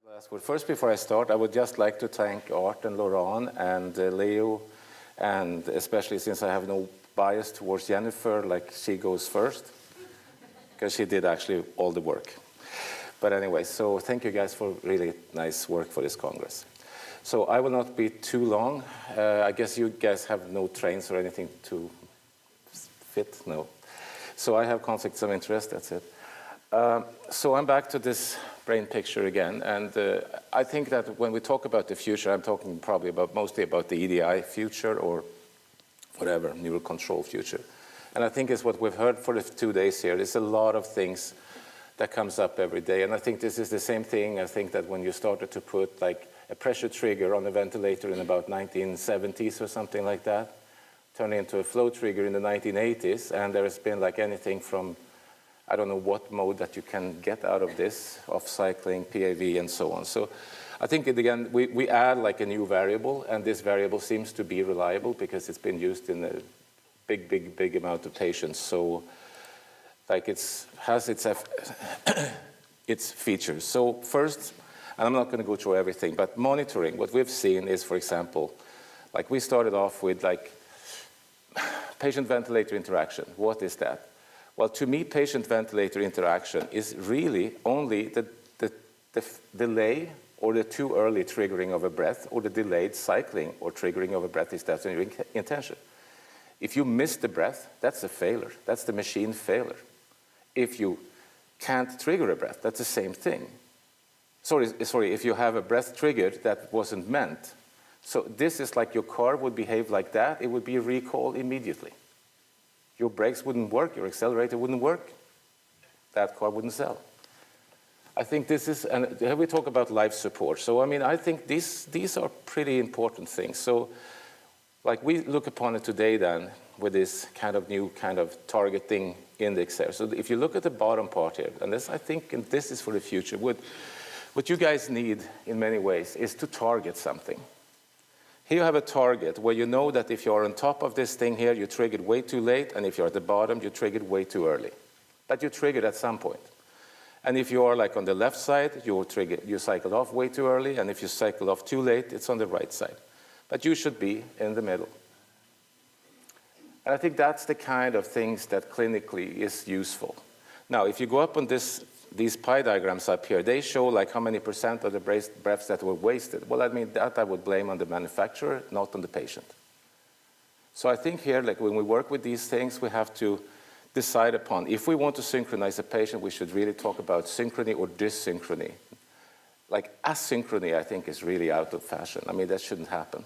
Well, first, before I start, I would just like to thank Art and Laurent and Leo, and especially since I have no bias towards Jennifer, like she goes first, because she did actually all the work. But anyway, so thank you guys for really nice work for this Congress. So I will not be too long. I guess you guys have no trains or anything to fit? No. So I have conflicts of interest, that's it. So I'm back to this brain picture again, and I think that when we talk about the future, I'm talking probably mostly about the EDI future or whatever, neural control future. And I think it's what we've heard for the 2 days here. There's a lot of things that comes up every day, and I think this is the same thing. I think that when you started to put like a pressure trigger on a ventilator in about 1970s or something like that, turned into a flow trigger in the 1980s, and there has been like anything from I don't know what mode that you can get out of this, off cycling, PAV, and so on. So I think, again, we add like a new variable, and this variable seems to be reliable because it's been used in a big amount of patients. So like has its features. So first, and I'm not going to go through everything, but monitoring, what we've seen is, for example, like we started off with like patient-ventilator interaction. What is that? Well, to me, patient-ventilator interaction is really only the delay or the too early triggering of a breath or the delayed cycling or triggering of a breath if that's your intention. If you miss the breath, that's a failure. That's the machine failure. If you can't trigger a breath, that's the same thing. Sorry, if you have a breath triggered that wasn't meant. So this is like your car would behave like that. It would be a recall immediately. Your brakes wouldn't work, your accelerator wouldn't work, that car wouldn't sell. I think this is, and here we talk about life support. So I mean, I think these are pretty important things. So like we look upon it today then with this kind of new kind of targeting index there. So if you look at the bottom part here, and this I think, and this is for the future, what you guys need in many ways is to target something. Here you have a target where you know that if you're on top of this thing here, you triggered way too late, and if you're at the bottom, you triggered way too early. But you triggered at some point. And if you are like on the left side, you cycled off way too early, and if you cycled off too late, it's on the right side. But you should be in the middle. And I think that's the kind of things that clinically is useful. Now, if you go up on these pie diagrams up here, they show like how many % of the breaths that were wasted. Well, I mean, that I would blame on the manufacturer, not on the patient. So I think here, like when we work with these things, we have to decide upon, if we want to synchronize a patient, we should really talk about synchrony or dyssynchrony. Like asynchrony, I think, is really out of fashion. I mean, that shouldn't happen.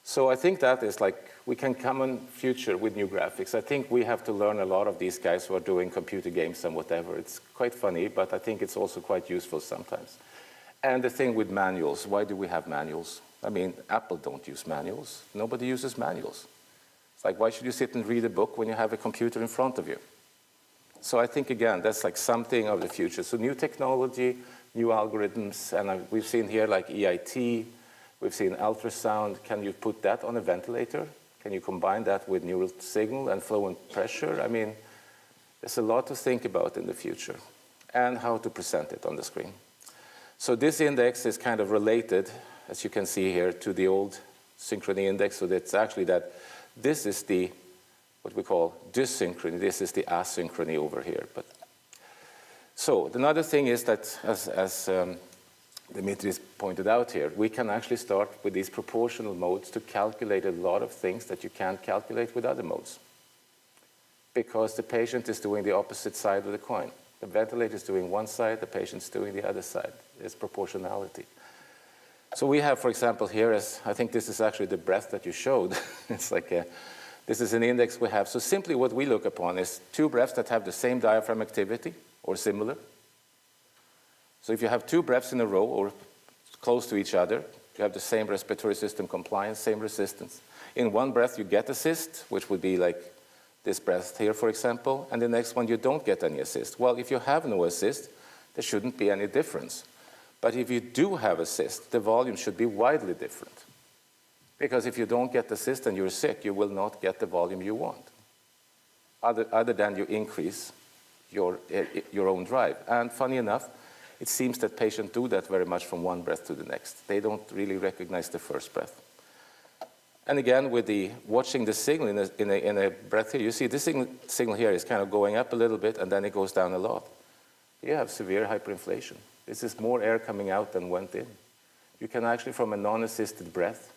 So I think that is like, we can come in future with new graphics. I think we have to learn a lot of these guys who are doing computer games and whatever. It's quite funny, but I think it's also quite useful sometimes. And the thing with manuals, why do we have manuals? I mean, Apple don't use manuals. Nobody uses manuals. It's like, why should you sit and read a book when you have a computer in front of you? So I think, again, that's like something of the future. So new technology, new algorithms, and we've seen here like EIT, we've seen ultrasound. Can you put that on a ventilator? Can you combine that with neural signal and flow and pressure? I mean, there's a lot to think about in the future and how to present it on the screen. So this index is kind of related, as you can see here, to the old synchrony index. So that's actually that this is the, what we call dyssynchrony. This is the asynchrony over here. But so another thing is that, as Dimitris pointed out here, we can actually start with these proportional modes to calculate a lot of things that you can't calculate with other modes. Because the patient is doing the opposite side of the coin. The ventilator is doing one side, the patient's doing the other side. It's proportionality. So we have, for example, here, I think this is actually the breath that you showed. It's like this is an index we have. So simply what we look upon is two breaths that have the same diaphragm activity or similar. So if you have two breaths in a row or close to each other, you have the same respiratory system compliance, same resistance. In one breath, you get assist, which would be like this breath here, for example, and the next one, you don't get any assist. Well, if you have no assist, there shouldn't be any difference. But if you do have assist, the volume should be widely different. Because if you don't get assist and you're sick, you will not get the volume you want, other than you increase your own drive. And funny enough, it seems that patients do that very much from one breath to the next. They don't really recognize the first breath. And again, with the watching the signal in a breath here, you see this signal here is kind of going up a little bit, and then it goes down a lot. You have severe hyperinflation. This is more air coming out than went in. You can actually, from a non-assisted breath,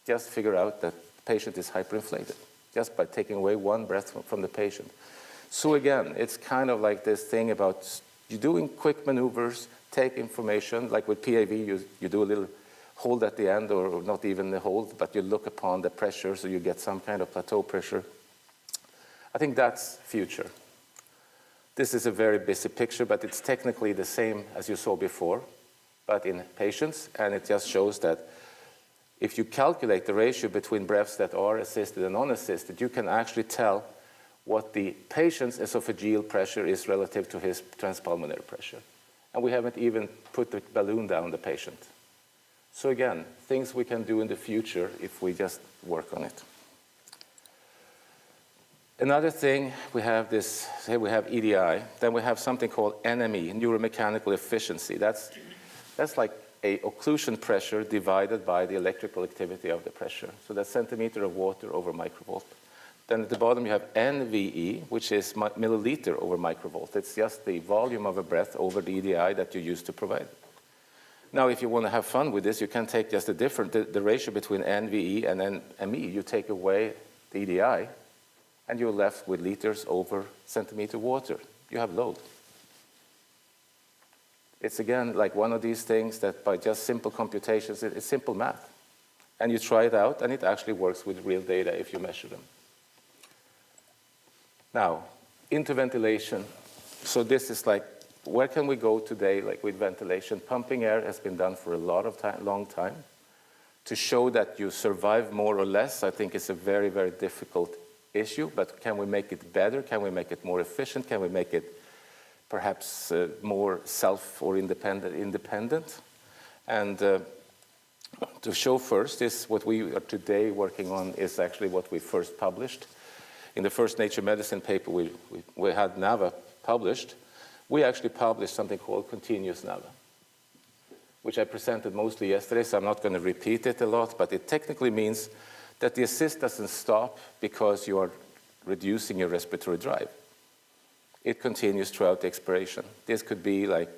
just figure out that the patient is hyperinflated, just by taking away one breath from the patient. So again, it's kind of like this thing about you doing quick maneuvers, take information, like with PAV, you do a little hold at the end, or not even the hold, but you look upon the pressure so you get some kind of plateau pressure. I think that's future. This is a very busy picture, but it's technically the same as you saw before, but in patients, and it just shows that if you calculate the ratio between breaths that are assisted and unassisted, you can actually tell what the patient's esophageal pressure is relative to his transpulmonary pressure. And we haven't even put the balloon down the patient. So again, things we can do in the future if we just work on it. Another thing, we have this, here we have EDI, then we have something called NME, neuromechanical efficiency. That's like a occlusion pressure divided by the electrical activity of the pressure. So that's centimeter of water over microvolt. Then at the bottom you have NVE, which is milliliter over microvolt. It's just the volume of a breath over the EDI that you use to provide. Now, if you want to have fun with this, you can take just the ratio between NVE and NME. You take away the EDI, and you're left with liters over centimeter water. You have load. It's again like one of these things that by just simple computations, it's simple math. And you try it out, and it actually works with real data if you measure them. Now, into ventilation. So this is like, where can we go today, like with ventilation? Pumping air has been done for a long time. To show that you survive more or less, I think it's a very, very difficult issue, but can we make it better? Can we make it more efficient? Can we make it perhaps more self or independent? And to show first is what we are today working on is actually what we first published. In the first Nature Medicine paper we had NAVA published, we actually published something called continuous NAVA, which I presented mostly yesterday, so I'm not going to repeat it a lot, but it technically means that the assist doesn't stop because you are reducing your respiratory drive. It continues throughout the expiration. This could be like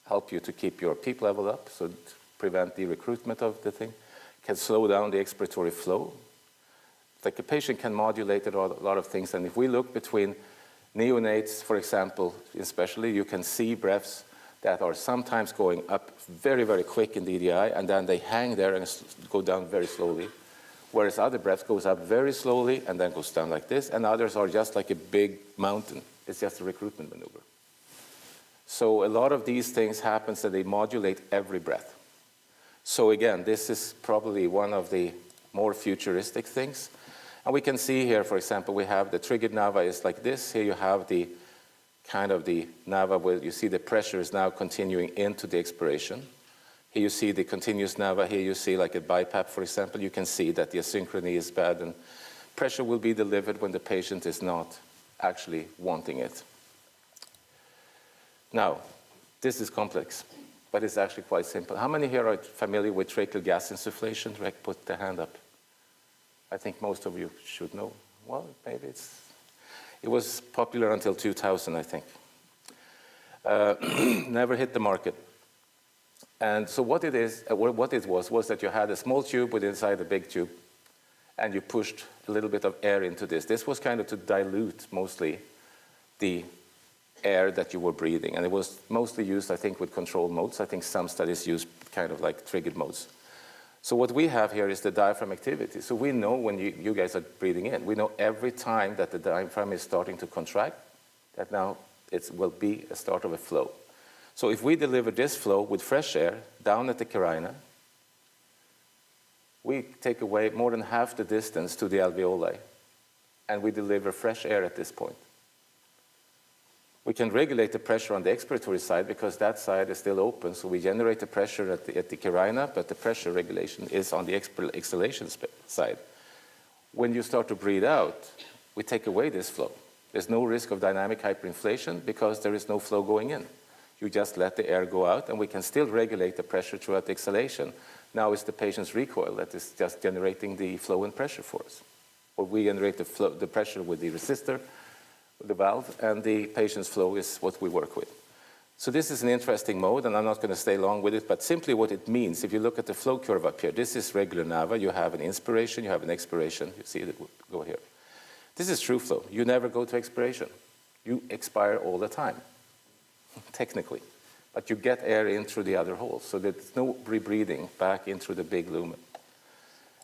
help you to keep your peak level up, so to prevent the recruitment of the thing. It can slow down the expiratory flow. Like a patient can modulate a lot of things, and if we look between neonates, for example, especially, you can see breaths that are sometimes going up very, very quick in the EDI, and then they hang there and go down very slowly. Whereas other breaths goes up very slowly and then goes down like this, and others are just like a big mountain. It's just a recruitment maneuver. So a lot of these things happen that they modulate every breath. So again, this is probably one of the more futuristic things. And we can see here, for example, we have the triggered NAVA is like this. Here you have the kind of the NAVA where you see the pressure is now continuing into the expiration. Here you see the continuous NAVA. Here you see like a BiPAP, for example. You can see that the asynchrony is bad, and pressure will be delivered when the patient is not actually wanting it. Now, this is complex, but it's actually quite simple. How many here are familiar with tracheal gas insufflation? Put the hand up. I think most of you should know. Well, maybe it was popular until 2000, I think. Never hit the market. And so what it was that you had a small tube with inside a big tube, and you pushed a little bit of air into this. This was kind of to dilute mostly the air that you were breathing. And it was mostly used, I think, with control modes. I think some studies use kind of like triggered modes. So what we have here is the diaphragm activity. So we know when you guys are breathing in, we know every time that the diaphragm is starting to contract, that now it will be a start of a flow. So if we deliver this flow with fresh air down at the carina, we take away more than half the distance to the alveoli, and we deliver fresh air at this point. We can regulate the pressure on the expiratory side because that side is still open, so we generate the pressure at the carina, but the pressure regulation is on the exhalation side. When you start to breathe out, we take away this flow. There's no risk of dynamic hyperinflation because there is no flow going in. You just let the air go out, and we can still regulate the pressure throughout the exhalation. Now it's the patient's recoil that is just generating the flow and pressure for us. Or we generate the pressure with the resistor, the valve, and the patient's flow is what we work with. So this is an interesting mode, and I'm not going to stay long with it, but simply what it means, if you look at the flow curve up here, this is regular NAVA. You have an inspiration, you have an expiration. You see it go here. This is true flow. You never go to expiration. You expire all the time, technically. But you get air in through the other hole, so there's no rebreathing back in through the big lumen.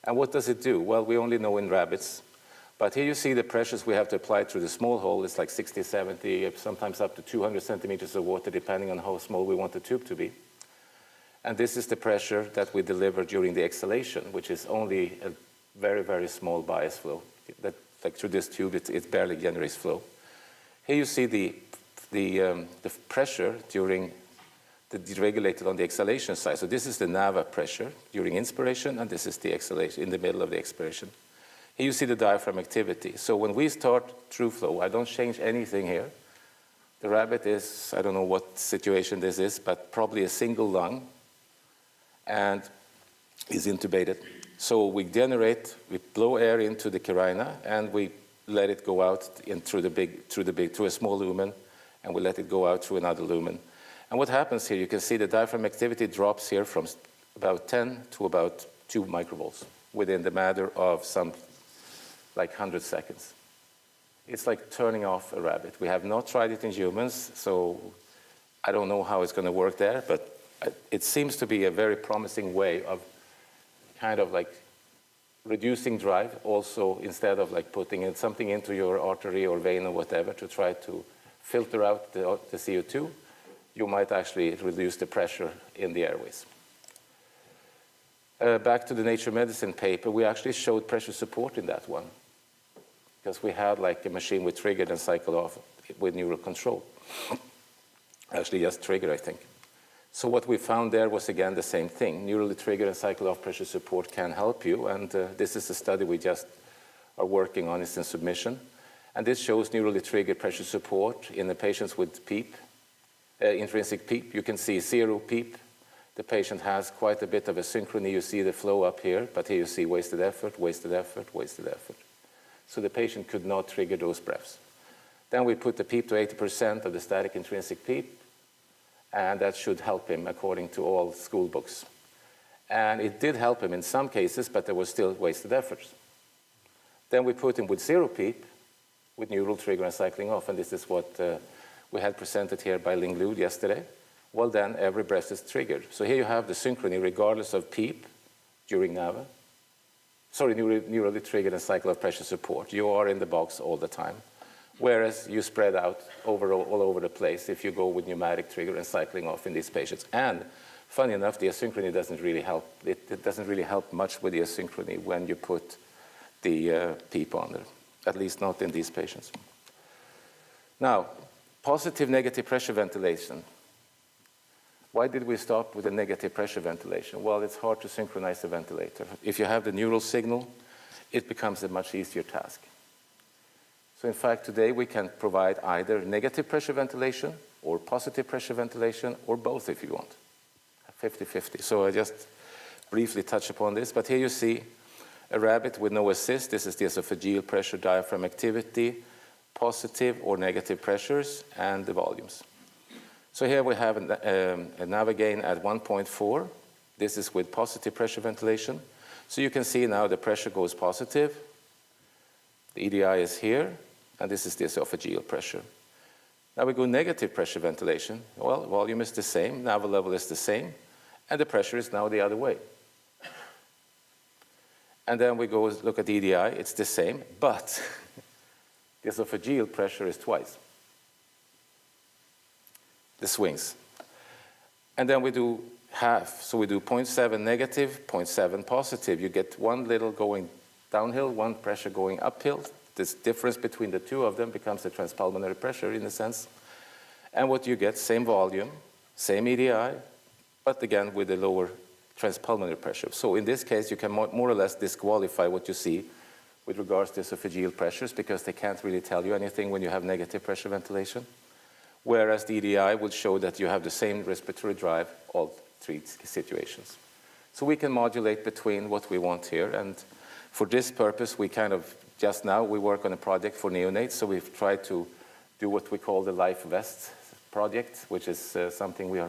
And what does it do? Well, we only know in rabbits. But here you see the pressures we have to apply through the small hole. It's like 60, 70, sometimes up to 200 centimeters of water, depending on how small we want the tube to be. And this is the pressure that we deliver during the exhalation, which is only a very, very small bias flow. That, like through this tube, it barely generates flow. Here you see the pressure during regulated on the exhalation side. So this is the NAVA pressure during inspiration, and this is the exhalation in the middle of the expiration. Here you see the diaphragm activity. So when we start true flow, I don't change anything here. The rabbit is, I don't know what situation this is, but probably a single lung and is intubated. So we blow air into the carina, and we let it go out through a small lumen, and we let it go out through another lumen. And what happens here, you can see the diaphragm activity drops here from about 10 to about 2 microvolts within the matter of some like 100 seconds. It's like turning off a rabbit. We have not tried it in humans, so I don't know how it's going to work there, but it seems to be a very promising way of kind of like reducing drive, also instead of like putting in something into your artery or vein or whatever to try to filter out the CO2, you might actually reduce the pressure in the airways. Back to the Nature Medicine paper, we actually showed pressure support in that one, because we had like a machine with triggered and cycled off with neural control. Actually just triggered, I think. So what we found there was again the same thing. Neurally triggered and cycled off pressure support can help you, and this is a study we just are working on. It's in submission. And this shows neurally triggered pressure support in the patients with PEEP, intrinsic PEEP. You can see 0 PEEP. The patient has quite a bit of asynchrony. You see the flow up here, but here you see wasted effort, wasted effort, wasted effort. So the patient could not trigger those breaths. Then we put the PEEP to 80% of the static intrinsic PEEP, and that should help him according to all school books. And it did help him in some cases, but there was still wasted efforts. Then we put him with 0 PEEP, with neural trigger and cycling off, and this is what we had presented here by Ling Lu yesterday. Well, then every breath is triggered. So here you have the synchrony regardless of PEEP during NAVA. Sorry, neurally triggered and cycle of pressure support. You are in the box all the time, whereas you spread out all over the place if you go with pneumatic trigger and cycling off in these patients. And funny enough, the asynchrony doesn't really help. It doesn't really help much with the asynchrony when you put the PEEP on there, at least not in these patients. Now, positive negative pressure ventilation. Why did we stop with the negative pressure ventilation? Well, it's hard to synchronize the ventilator. If you have the neural signal, it becomes a much easier task. So in fact, today we can provide either negative pressure ventilation or positive pressure ventilation, or both if you want, 50-50. So I just briefly touch upon this, but here you see a rabbit with no assist. This is the esophageal pressure, diaphragm activity, positive or negative pressures, and the volumes. So here we have a NAVA gain at 1.4. This is with positive pressure ventilation. So you can see now the pressure goes positive. The EDI is here, and this is the esophageal pressure. Now we go negative pressure ventilation. Well, volume is the same, NAVA level is the same, and the pressure is now the other way. And then we go look at the EDI, it's the same, but the esophageal pressure is twice the swings. And then we do half. So we do 0.7 negative, 0.7 positive. You get one little going downhill, one pressure going uphill. This difference between the two of them becomes the transpulmonary pressure in a sense. And what you get, same volume, same EDI, but again with a lower transpulmonary pressure. So in this case, you can more or less disqualify what you see with regards to esophageal pressures, because they can't really tell you anything when you have negative pressure ventilation. whereas the EDI will show that you have the same respiratory drive all 3 situations. So we can modulate between what we want here, and for this purpose, we kind of, just now, we work on a project for neonates, so we've tried to do what we call the Life Vest project, which is something we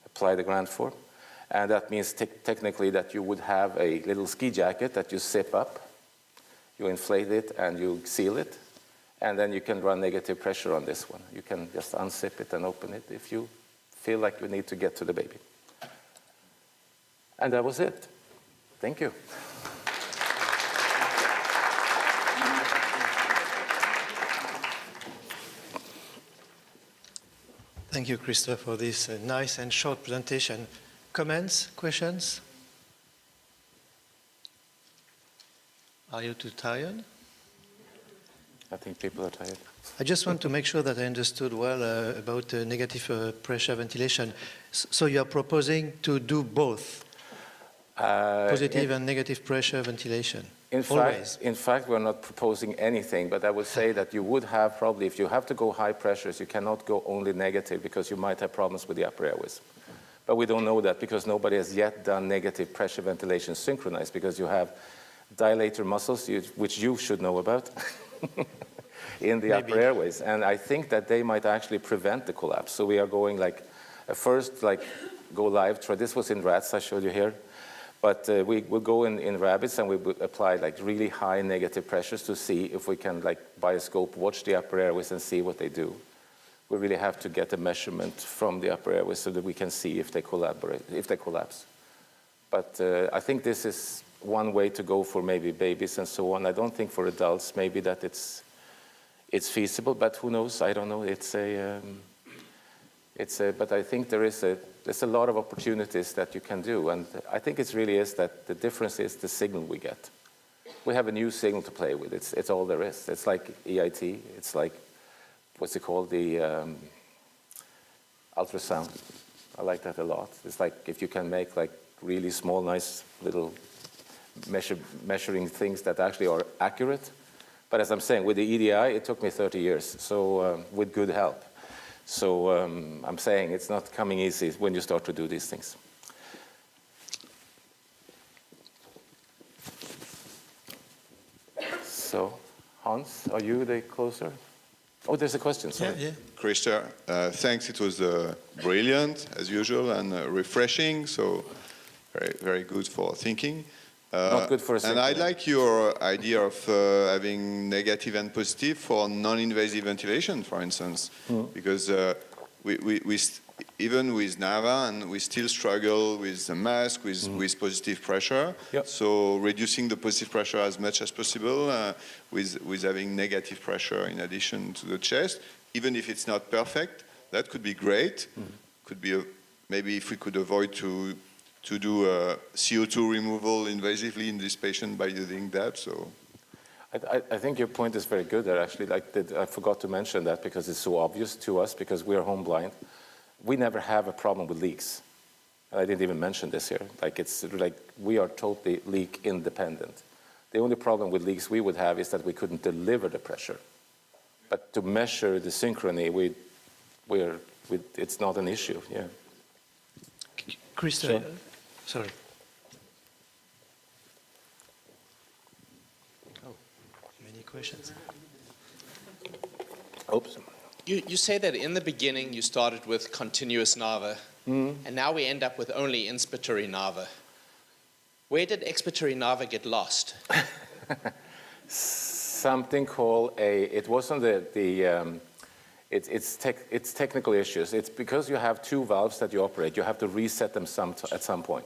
apply the grant for. And that means technically that you would have a little ski jacket that you zip up, you inflate it, and you seal it, and then you can run negative pressure on this one. You can just unzip it and open it if you feel like you need to get to the baby. And that was it. Thank you. Thank you, Christophe, for this nice and short presentation. Comments, questions? Are you too tired? I think people are tired. I just want to make sure that I understood well about negative pressure ventilation. So you are proposing to do both, positive and negative pressure ventilation? In fact, we're not proposing anything, but I would say that you would have probably, if you have to go high pressures, you cannot go only negative because you might have problems with the upper airways. But we don't know that because nobody has yet done negative pressure ventilation synchronized, because you have dilator muscles, which you should know about, in the upper airways. And I think that they might actually prevent the collapse. So we are going like, first like go live try. This was in rats, I showed you here. But we will go in rabbits and we will apply like really high negative pressures to see if we can, like by a scope, watch the upper airways and see what they do. We really have to get a measurement from the upper airways so that we can see if they collapse. But I think this is one way to go for maybe babies and so on. I don't think for adults maybe that it's feasible, but who knows? I don't know. But I think there's a lot of opportunities that you can do, and I think it really is that the difference is the signal we get. We have a new signal to play with. It's all there is. It's like EIT. It's like, what's it called? The ultrasound. I like that a lot. It's like if you can make like really small, nice little measuring things that actually are accurate. But as I'm saying, with the EDI, it took me 30 years, so with good help. So I'm saying it's not coming easy when you start to do these things. So, Hans, are you the closer? Oh, there's a question. Sorry. Yeah. Christer, thanks. It was brilliant, as usual, and refreshing, so very, very good for thinking. Not good for a second. And I like your idea of having negative and positive for non-invasive ventilation, for instance, because we even with NAVA, and we still struggle with the mask, with positive pressure. Yep. So reducing the positive pressure as much as possible with having negative pressure in addition to the chest, even if it's not perfect, that could be great. Could be maybe if we could avoid to do CO2 removal invasively in this patient by using that. So, I think your point is very good there, actually. I forgot to mention that because it's so obvious to us, because we are home blind. We never have a problem with leaks. I didn't even mention this here. It's like we are totally leak independent. The only problem with leaks we would have is that we couldn't deliver the pressure. But to measure the synchrony, it's not an issue. Yeah. Christer, Sure. Sorry. Oh, many questions. Oops. You say that in the beginning you started with continuous NAVA, and now we end up with only inspiratory NAVA. Where did expiratory NAVA get lost? Something called it wasn't it's technical issues. It's because you have two valves that you operate, you have to reset them at some point.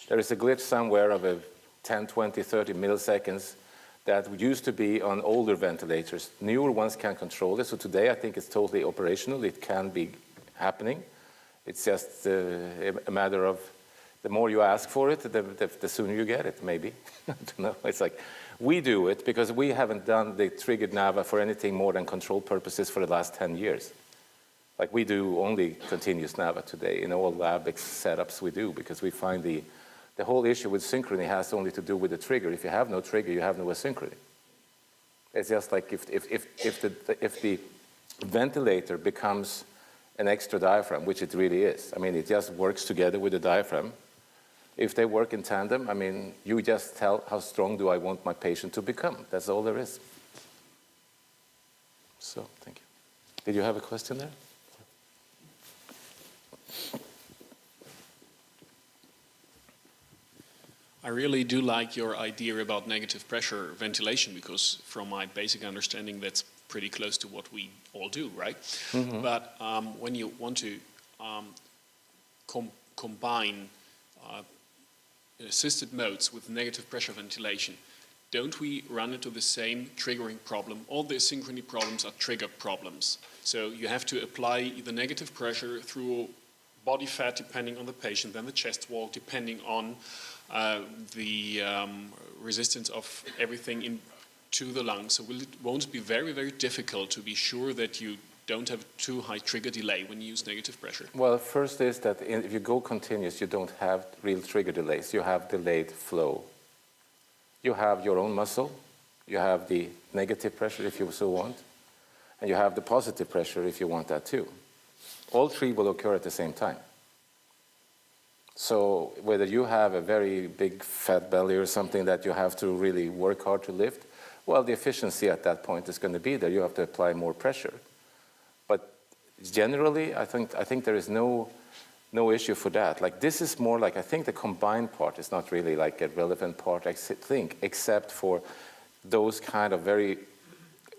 There is a glitch somewhere of 10, 20, 30 milliseconds that used to be on older ventilators. Newer ones can control it, so today I think it's totally operational. It can be happening. It's just a matter of the more you ask for it, the sooner you get it, maybe. I don't know. It's like, we do it because we haven't done the triggered NAVA for anything more than control purposes for the last 10 years. Like we do only continuous NAVA today in all lab setups we do, because we find the whole issue with synchrony has only to do with the trigger. If you have no trigger, you have no asynchrony. It's just like if the ventilator becomes an extra diaphragm, which it really is. I mean, it just works together with the diaphragm. If they work in tandem, I mean, you just tell how strong do I want my patient to become. That's all there is. So, thank you. Did you have a question there? I really do like your idea about negative pressure ventilation, because from my basic understanding, that's pretty close to what we all do, right? Mm-hmm. But when you want to combine assisted modes with negative pressure ventilation, don't we run into the same triggering problem? All the asynchrony problems are trigger problems. So you have to apply the negative pressure through body fat depending on the patient, then the chest wall depending on the resistance of everything into the lungs. So won't it be very, very difficult to be sure that you don't have too high trigger delay when you use negative pressure? Well, first is that if you go continuous, you don't have real trigger delays. You have delayed flow. You have your own muscle, you have the negative pressure if you so want, and you have the positive pressure if you want that too. All three will occur at the same time. So whether you have a very big fat belly or something that you have to really work hard to lift, well, the efficiency at that point is going to be there. You have to apply more pressure. But generally, I think there is no issue for that. Like, this is more like, I think the combined part is not really like a relevant part, I think, except for those kind of very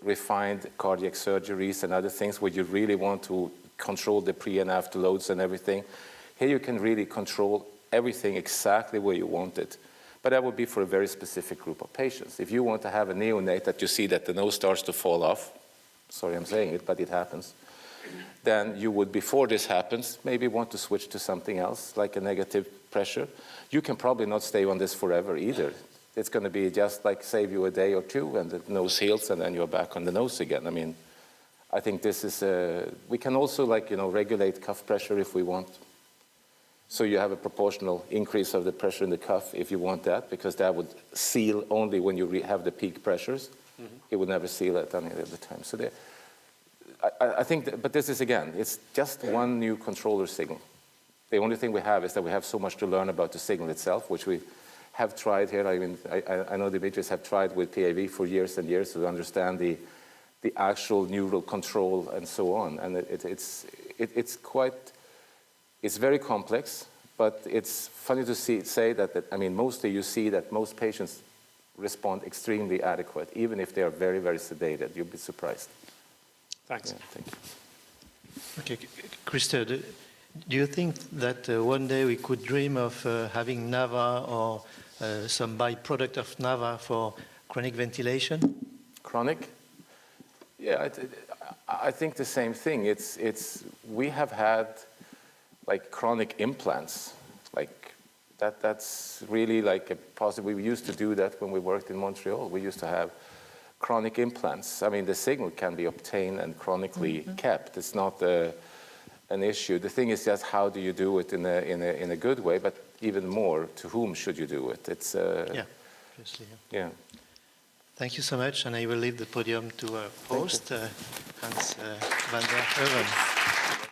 refined cardiac surgeries and other things where you really want to control the pre and after loads and everything. Here you can really control everything exactly where you want it. But that would be for a very specific group of patients. If you want to have a neonate that you see that the nose starts to fall off, sorry I'm saying it, but it happens, then you would, before this happens, maybe want to switch to something else, like a negative pressure. You can probably not stay on this forever either. It's going to be just like save you a day or two, and the nose heals, and then you're back on the nose again. I mean, I think this is, we can also, like, regulate cuff pressure if we want. So you have a proportional increase of the pressure in the cuff if you want that, because that would seal only when you have the peak pressures. Mm-hmm. It would never seal at any other time. So I think, but this is, again, it's just one new controller signal. The only thing we have is that we have so much to learn about the signal itself, which we have tried here. I mean, I know Dimitris have tried with PAV for years and years to understand the actual neural control and so on. And it's very complex, but it's funny to say that, I mean, mostly you see that most patients respond extremely adequate, even if they are very, very sedated. You'll be surprised. Thanks. Yeah, thank you. Okay, Christer, do you think that one day we could dream of having NAVA or some byproduct of NAVA for chronic ventilation? Chronic? Yeah, I think the same thing. We have had like chronic implants, like that's really like a possible. We used to do that when we worked in Montreal. We used to have chronic implants. I mean, the signal can be obtained and chronically kept. It's not an issue. The thing is just how do you do it in a good way, but even more, to whom should you do it? It's yeah, obviously. Yeah. Thank you so much, and I will leave the podium to our host, Hans van der Heuvel.